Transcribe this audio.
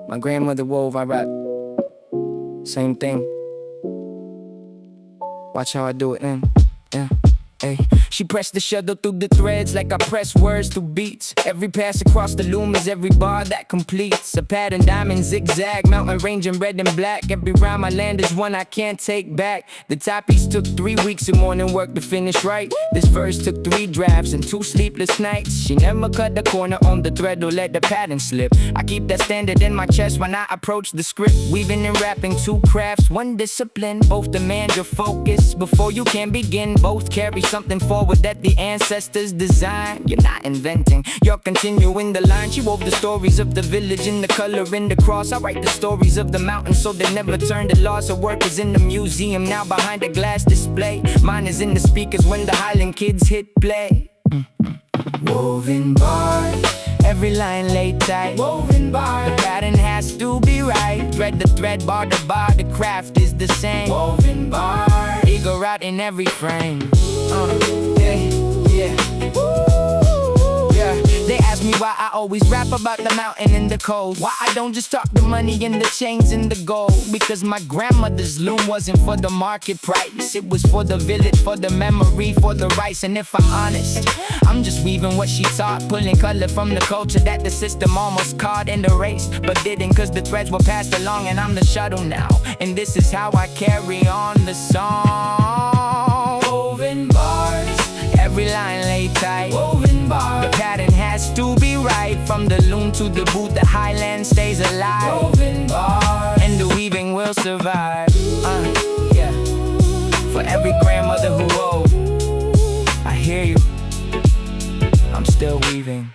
My grandmother wove, I rap. Same thing. Watch how I do it then. Yeah. Ay. She pressed the shuttle through the threads like I press words through beats. Every pass across the loom is every bar that completes a pattern, diamond, zigzag, mountain range in red and black. Every rhyme I land is one I can't take back. The top piece took 3 weeks of morning work to finish right. This verse took 3 drafts and 2 sleepless nights. She never cut the corner on the thread or let the pattern slip. I keep that standard in my chest when I approach the script. Weaving and rapping, 2 crafts, 1 discipline. Both demand your focus before you can begin. Both carry something forward that the ancestors designed. You're not inventing, you're continuing the line. She wove the stories of the village in the color in the cross. I write the stories of the mountains so they never turn to loss. Her work is in the museum now behind a glass display. Mine is in the speakers when the Highland kids hit play. Woven bars, every line laid tight. Woven bars, the pattern has to be right. Thread the thread, bar to bar, the craft is the same. Woven bars, eagle out in every frame. Yeah. They ask me why I always rap about the mountain and the cold. Why I don't just talk the money and the chains and the gold. Because my grandmother's loom wasn't for the market price. It was for the village, for the memory, for the rice. And if I'm honest, I'm just weaving what she taught, pulling color from the culture that the system almost caught and erased, but didn't, cause the threads were passed along and I'm the shuttle now. And this is how I carry on the song. Woven bars, every line laid tight. Woven bars, the pattern has to be right. From the loom to the boot, the highland stays alive. Woven bars, and the weaving will survive. Yeah. For every grandmother who wove, I hear you, I'm still weaving.